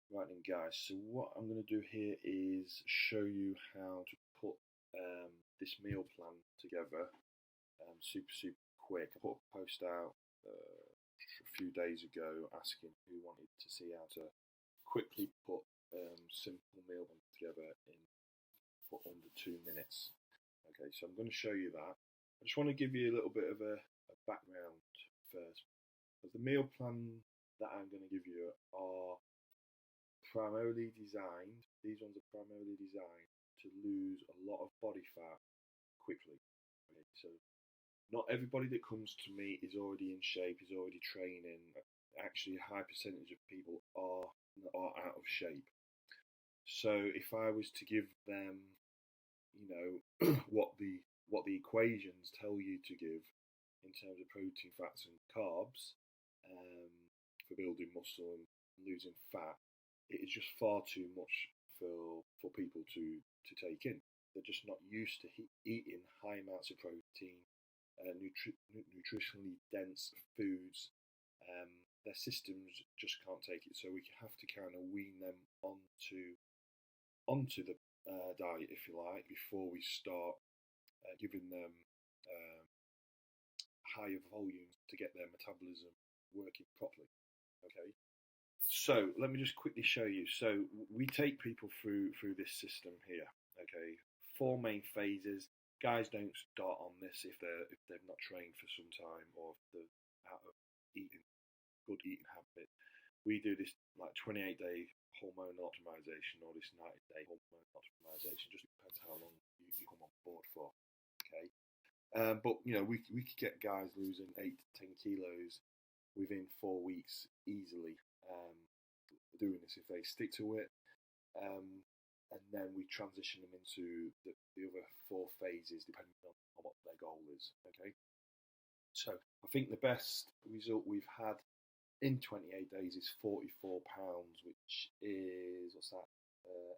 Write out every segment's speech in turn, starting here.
Right then, guys, so what I'm going to do here is show you how to put this meal plan together super quick. I put a post out a few days ago asking who wanted to see how to quickly put simple meal plan together in for under 2 minutes. Okay, so I'm going to show you that. I just want to give you a little bit of a background first. Because the meal plan that I'm going to give you are primarily designed, these ones are primarily designed to lose a lot of body fat quickly. Okay, so not everybody that comes to me is already in shape, is already training. Actually, a high percentage of people are out of shape. So if I was to give them, what the equations tell you to give in terms of protein, fats, and carbs for building muscle and losing fat, it is just far too much for people to take in. They're just not used to eating high amounts of protein, nutritionally dense foods. Their systems just can't take it, so we have to kind of wean them onto the diet, if you like, before we start giving them higher volumes to get their metabolism working properly. Okay. So let me just quickly show you. So we take people through this system here. Okay, 4 main phases. Guys don't start on this if they've not trained for some time or if they're out of good eating habit. We do this like 28-day hormonal optimization or this 90-day hormonal optimization. Just depends how long you come on board for. Okay, but we could get guys losing 8 to 10 kilos within 4 weeks easily. Doing this if they stick to it, and then we transition them into the other 4 phases depending on what their goal is. Okay, so I think the best result we've had in 28 days is 44 pounds, which is, what's that,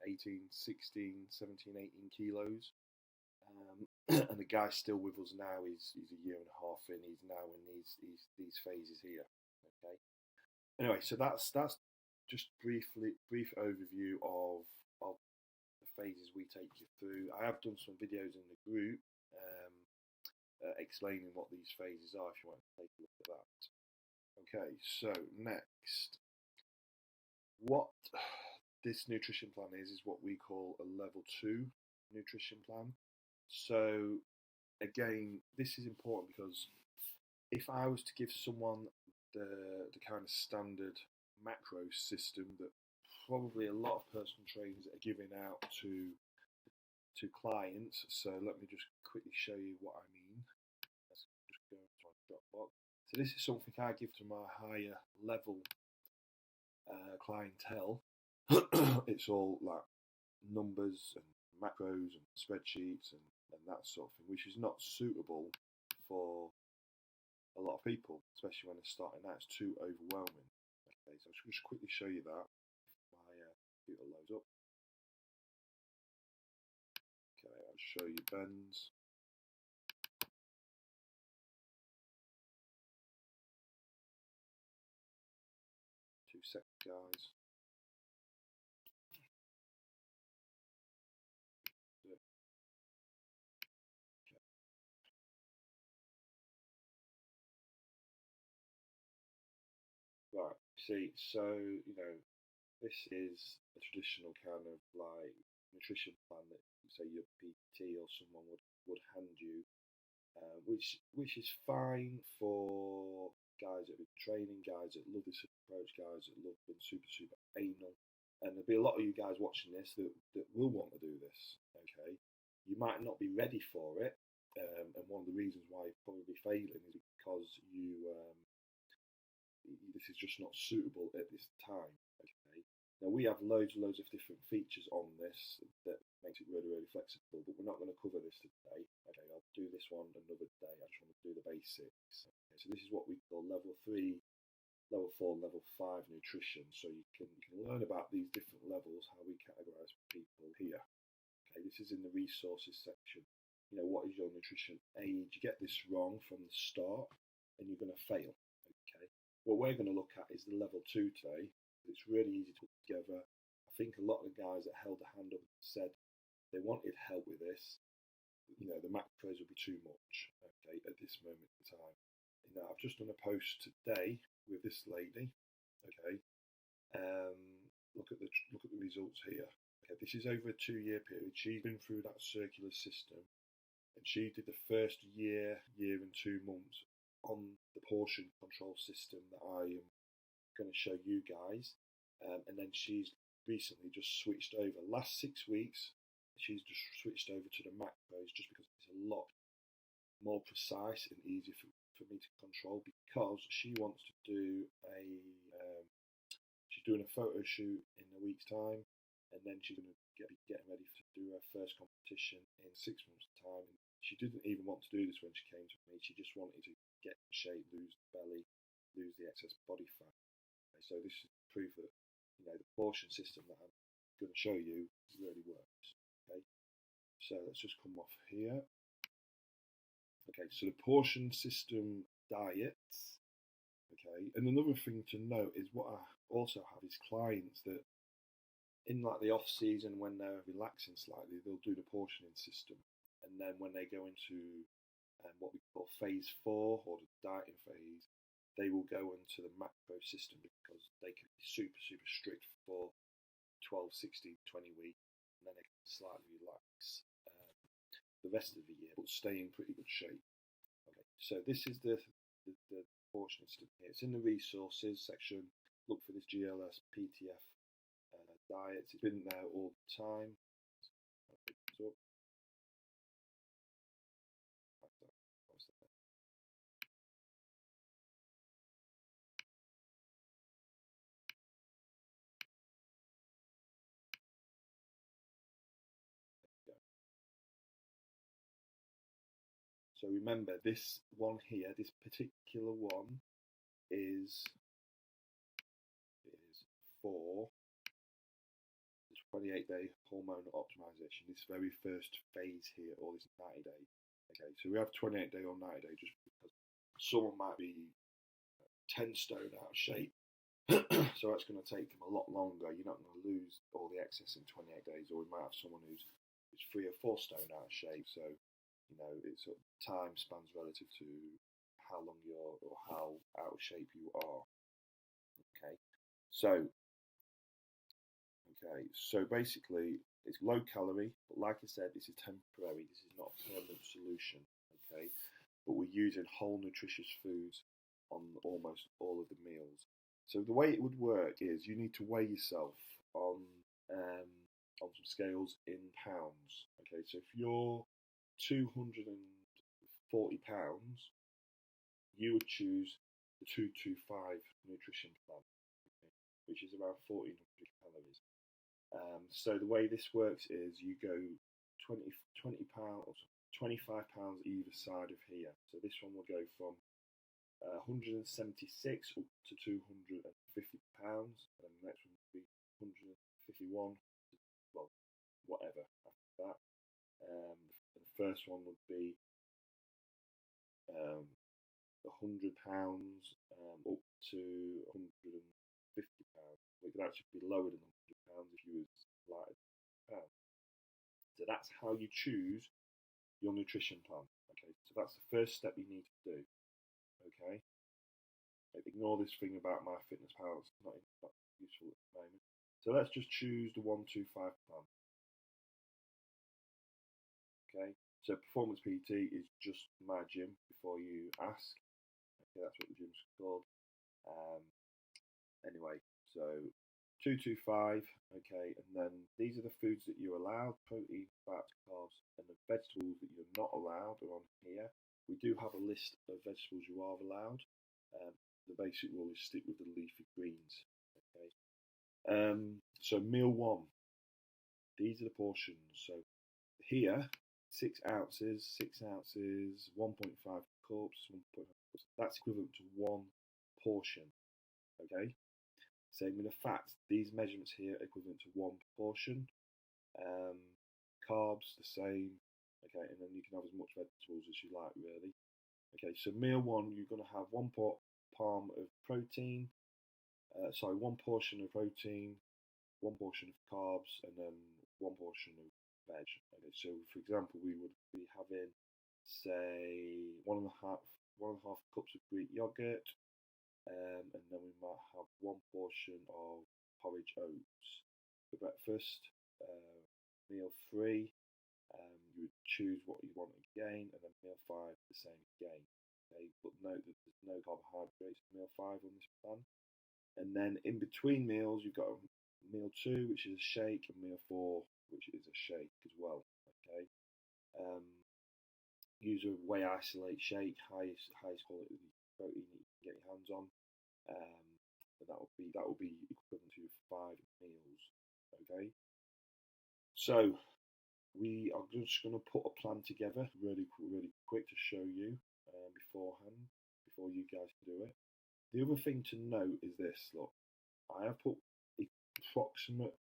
18, 16, 17, 18 kilos. And the guy still with us now is he's a year and a half in. He's now in these phases here. Okay. Anyway, so that's just brief overview of the phases we take you through. I have done some videos in the group explaining what these phases are if you want to take a look at that. Okay, so next, what this nutrition plan is what we call a level 2 nutrition plan. So again, this is important because if I was to give someone the kind of standard macro system that probably a lot of personal trainers are giving out to clients. So let me just quickly show you what I mean. Let's just go to my Dropbox. So this is something I give to my higher level clientele. It's all like numbers and macros and spreadsheets and that sort of thing, which is not suitable for a lot of people, especially when they're starting out. It's too overwhelming. Okay, so I'll just quickly show you that if my computer loads up. Okay, I'll show you Ben's. Two seconds, guys. Right, see, so, this is a traditional kind of like nutrition plan that, say, your PT or someone would hand you, which is fine for guys that have been training, guys that love this approach, guys that love being super anal. And there'll be a lot of you guys watching this that will want to do this, okay? You might not be ready for it, and one of the reasons why you're probably failing is because this is just not suitable at this time. Okay. Now we have loads of different features on this that makes it really flexible, but we're not going to cover this today. Okay, I'll do this one another day. I just want to do the basics. Okay, so this is what we call level 3, level 4, level 5 nutrition. So you can learn about these different levels, how we categorize people here. Okay, this is in the resources section. What is your nutrition age? You get this wrong from the start and you're going to fail. Okay. What we're going to look at is the level 2 today, It's really easy to put together. I think a lot of the guys that held the hand up said they wanted help with this. The macros would be too much, okay, at this moment in time. I've just done a post today with this lady, okay. Look at the results here. Okay, this is over a 2-year period. She's been through that circular system, and she did the first year and 2 months on the portion control system that I am going to show you guys, and then she's recently just switched over. Last 6 weeks, she's just switched over to the macros just because it's a lot more precise and easier for me to control, because she wants to do she's doing a photo shoot in a week's time, and then she's going to be getting ready to do her first competition in 6 months' time. And she didn't even want to do this when she came to me. She just wanted to get in shape, lose the belly, lose the excess body fat. Okay, so this is proof that the portion system that I'm going to show you really works. Okay, so let's just come off here. Okay, so the portion system diets. Okay, and another thing to note is what I also have is clients that in like the off season, when they're relaxing slightly, they'll do the portioning system, and then when they go into what we call phase 4 or the dieting phase, they will go into the macro system because they can be super strict for 12, 16, 20 weeks, and then they can slightly relax the rest of the year but stay in pretty good shape. Okay, so this is the portion system here. It's in the resources section. Look for this GLS PTF diets. It's been there all the time. So remember, this one here, this particular one is for the 28-day hormone optimization, this very first phase here, or this 90 day. Okay, so we have 28 day or 90 day just because someone might be 10 stone out of shape. So that's going to take them a lot longer. You're not going to lose all the excess in 28 days, or we might have someone who's 3 or 4 stone out of shape. So it's sort of time spans relative to how long you're or how out of shape you are. Okay, so basically it's low calorie, but like I said, this is temporary. This is not a permanent solution. Okay, but we're using whole nutritious foods on almost all of the meals. So the way it would work is you need to weigh yourself on some scales in pounds. Okay, so if you're 240 pounds, you would choose the 225 nutrition plan, okay, which is around 1400 calories. So the way this works is you go 20 pounds, 25 pounds either side of here. So this one will go from 176 up to 250 pounds, and the next one will be 151, well, whatever after that. The first one would be 100 pounds up to 150 pounds. It could actually be lower than 100 pounds if you was lighter than 100 pounds. So that's how you choose your nutrition plan. Okay, so that's the first step you need to do. Okay, ignore this thing about MyFitnessPal. It's not useful at the moment. So let's just choose the 125 plan. Okay, so Performance PT is just my gym before you ask. Okay, that's what the gym's called. Anyway, so 225, okay, and then these are the foods that you're allowed: protein, fat, carbs, and the vegetables that you're not allowed are on here. We do have a list of vegetables you are allowed. The basic rule is stick with the leafy greens. Okay. So meal 1, these are the portions. So here, 6 ounces, 1.5 cups, 1.5 cups. That's equivalent to 1 portion. Okay. Same with the fats. These measurements here are equivalent to 1 portion. Carbs, the same. Okay, and then you can have as much vegetables as you like, really. Okay, so meal 1, you're going to have 1 palm of protein, sorry, 1 portion of protein, 1 portion of carbs, and then 1 portion of veg. Okay, so for example, we would be having, say, one and a half cups of Greek yogurt, and then we might have 1 portion of porridge oats for breakfast. Meal 3, you would choose what you want again, and then meal 5 the same again. Okay, but note that there's no carbohydrates in meal 5 on this plan. And then in between meals, you've got meal 2, which is a shake, and meal 4, which is a shake as well. Okay. Use a whey isolate shake, highest quality protein that you can get your hands on. And that will be equivalent to 5 meals. Okay. So we are just going to put a plan together really quick to show you beforehand, before you guys can do it. The other thing to note is this, look, I have put approximate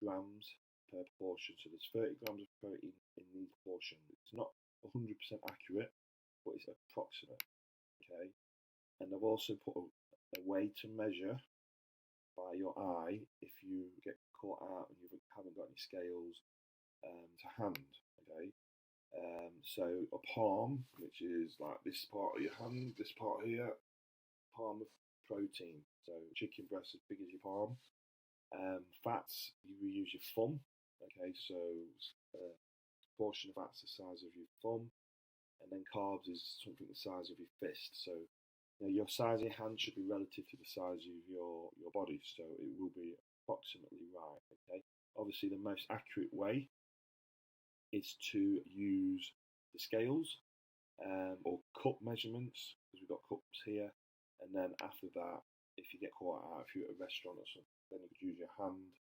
grams per portion, so there's 30 grams of protein in these portions. It's not 100% accurate, but it's approximate, okay? And I've also put a way to measure by your eye if you get caught out and you haven't got any scales to hand, okay? So a palm, which is like this part of your hand, this part here, palm of protein. So chicken breast as big as your palm. Fats, you will use your thumb, okay? So portion of fats the size of your thumb, and then carbs is something the size of your fist. So your size of your hand should be relative to the size of your body, so it will be approximately right. Okay. Obviously, the most accurate way is to use the scales or cup measurements, because we've got cups here, and then after that, if you get caught out, if you're at a restaurant or something, then you could use your hand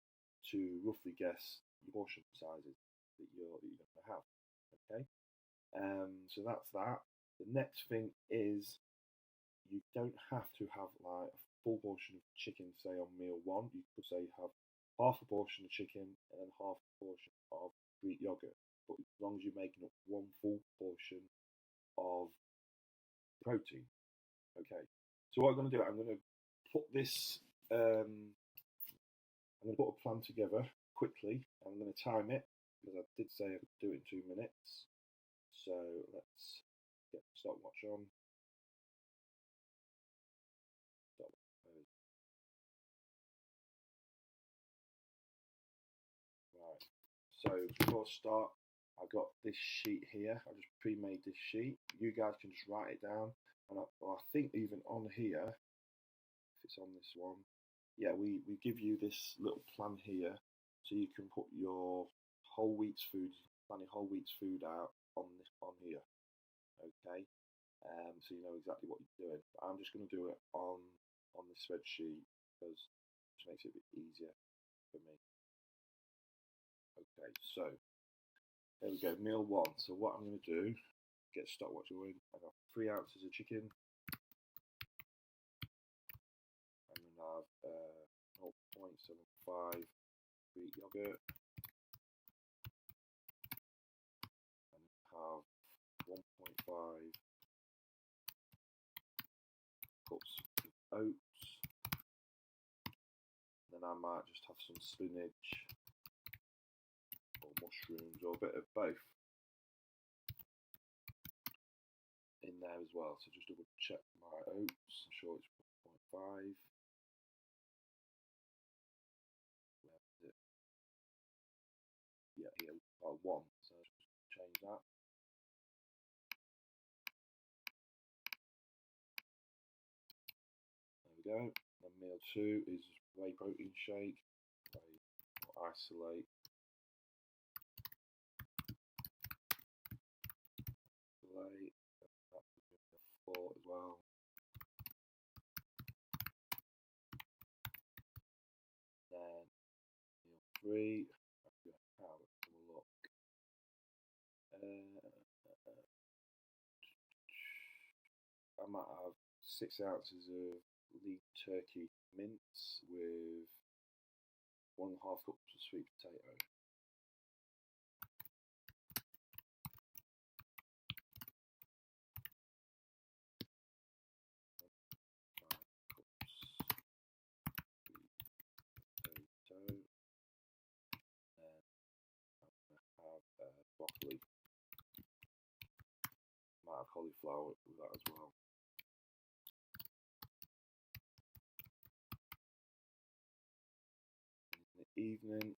to roughly guess your portion sizes that you're going to have. Okay. So that's that. The next thing is, you don't have to have like a full portion of chicken, say on meal 1. You could say have half a portion of chicken and then half a portion of Greek yogurt. But as long as you're making up 1 full portion of protein. Okay. So what I'm going to do, I'm going to put this, I'm going to put a plan together quickly. I'm going to time it, because I did say I could do it in 2 minutes. So let's get the stopwatch on. Right. So before I start, I've got this sheet here. I just pre-made this sheet. You guys can just write it down. And I think even on here, if it's on this one, yeah, we give you this little plan here, so you can put your whole week's food, plan your whole week's food out on here. Okay. So you know exactly what you're doing. But I'm just going to do it on the spreadsheet, because it just makes it a bit easier for me. Okay, so there we go, meal 1. So what I'm going to do, get stopwatch going. I got 3 ounces of chicken. I'm going to have 0.75 Greek yogurt. I'm going to have 1.5 cups of oats. And then I might just have some spinach or mushrooms or a bit of both in there as well. So just double check my oats. I'm sure it's 1.5. Where is it? Yeah, here, 1. So just change that. There we go. And meal 2 is whey protein shake, whey or isolate. That's meal 4 as well. Then meal 3, I'm going to have a look. I might have 6 ounces of lean turkey mince with 1.5 cups of sweet potato. broccoli. Might have cauliflower with that as well. In the evening,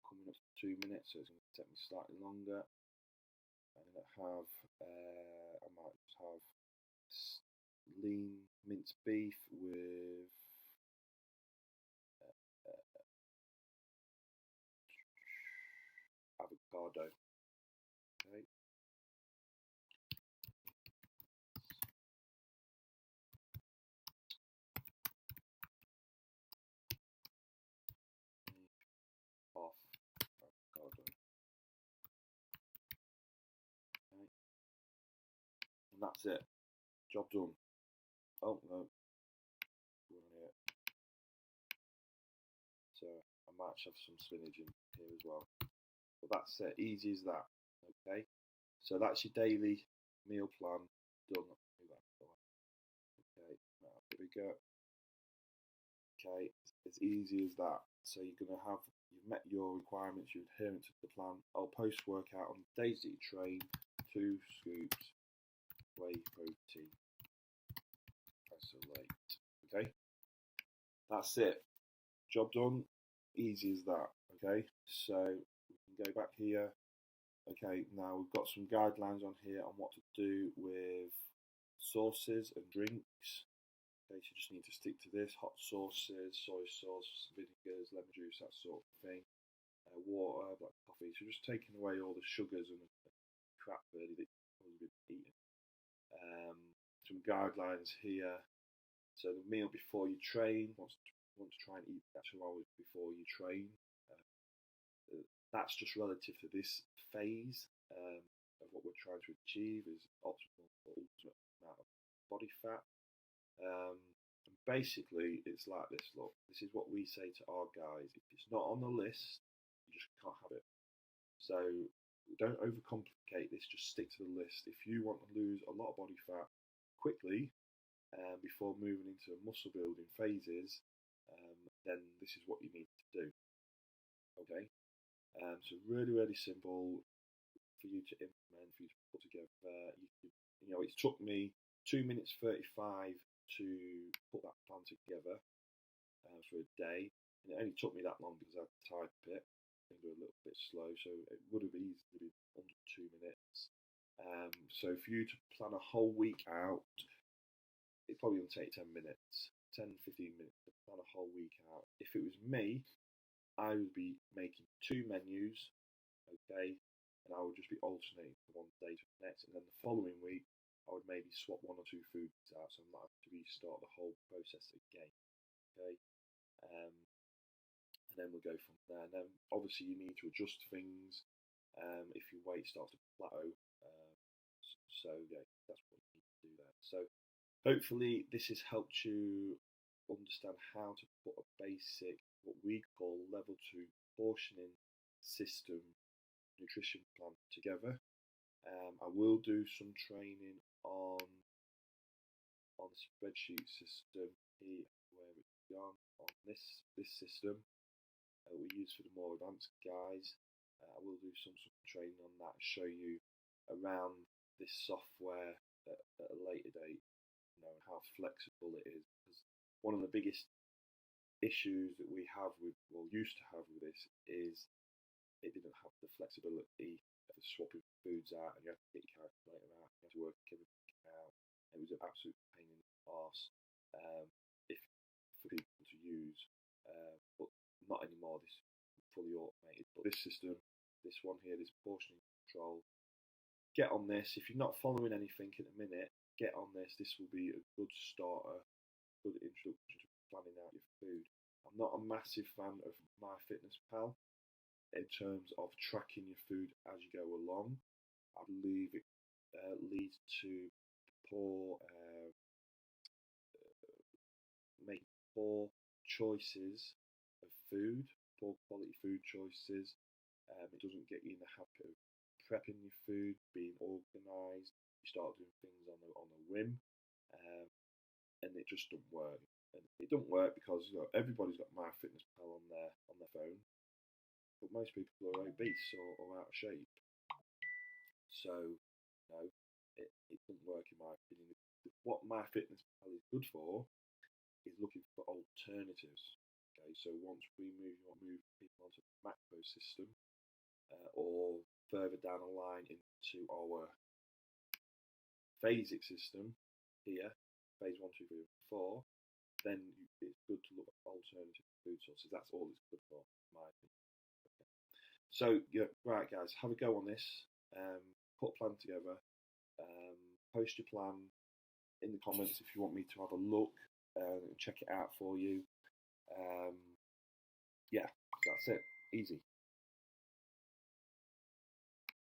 coming up to 2 minutes, so it's going to take me slightly longer. I'm going to have, I might just have lean minced beef with avocado. Okay. Off avocado. Okay. And that's it. Job done. Oh no. So I might have some spinach in here as well. But that's it. Easy as that. Okay. So that's your daily meal plan done. Okay. Now here we go. Okay. It's easy as that. So you've met your requirements, you're adherent to the plan. I'll post workout on the days that you train, 2 scoops whey protein. Isolate. Okay. That's it. Job done. Easy as that. Okay. So we can go back here. Okay, now we've got some guidelines on here on what to do with sauces and drinks. Okay, so you just need to stick to this: hot sauces, soy sauce, vinegars, lemon juice, that sort of thing. Water, black coffee. So just taking away all the sugars and crap really that you've probably been eating. Some guidelines here. So the meal before you train, want to try and eat that 2 hours before you train. That's just relative to this phase of what we're trying to achieve is optimal or ultimate amount of body fat. And basically, it's like this. Look, this is what we say to our guys. If it's not on the list, you just can't have it. So don't overcomplicate this. Just stick to the list. If you want to lose a lot of body fat quickly before moving into muscle building phases, then this is what you need to do. Okay. So really simple for you to implement, for you to put together. It took me 2 minutes 35 to put that plan together for a day, and it only took me that long because I had to type it. I think a little bit slow, so it would have easily been under 2 minutes. So for you to plan a whole week out, it probably will take 10 minutes, 10-15 minutes to plan a whole week out. If it was me, I would be making 2 menus, okay, and I would just be alternating from one day to the next, and then the following week I would maybe swap 1 or 2 foods out, so I might have to restart the whole process again, okay, and then we'll go from there. And then obviously you need to adjust things if your weight starts to plateau, so yeah, that's what you need to do there. So hopefully this has helped you understand how to put a basic, what we call level 2 portioning system nutrition plan together. I will do some training on the spreadsheet system here, where it's gone on this system we use for the more advanced guys. I will do some training on that, show you around this software at a later date, how flexible it is. Because one of the biggest issues that we have used to have with this is it didn't have the flexibility of swapping foods out, and you have to get your calculator out, you have to work everything out. It was an absolute pain in the arse for people to use, but not anymore. This is fully automated. But this system, this one here, this portioning control, get on this. If you're not following anything at the minute, get on this. This will be a good starter, good introduction to planning out your food. I'm not a massive fan of MyFitnessPal in terms of tracking your food as you go along. I believe it leads to making poor choices of food, poor quality food choices. It doesn't get you in the habit of prepping your food, being organised. You start doing things on a whim, and it just doesn't work. And it doesn't work because everybody's got MyFitnessPal on their phone, but most people are obese or out of shape. So it doesn't work in my opinion. What MyFitnessPal is good for is looking for alternatives. Okay, so once we move people onto the macro system, or further down the line into our phasic system here, phase 1, 2, 3, 4, then it's good to look at alternative food sources. That's all it's good for, in my opinion. Okay. So, right, guys, have a go on this. Put a plan together. Post your plan in the comments if you want me to have a look and check it out for you. Yeah, that's it. Easy.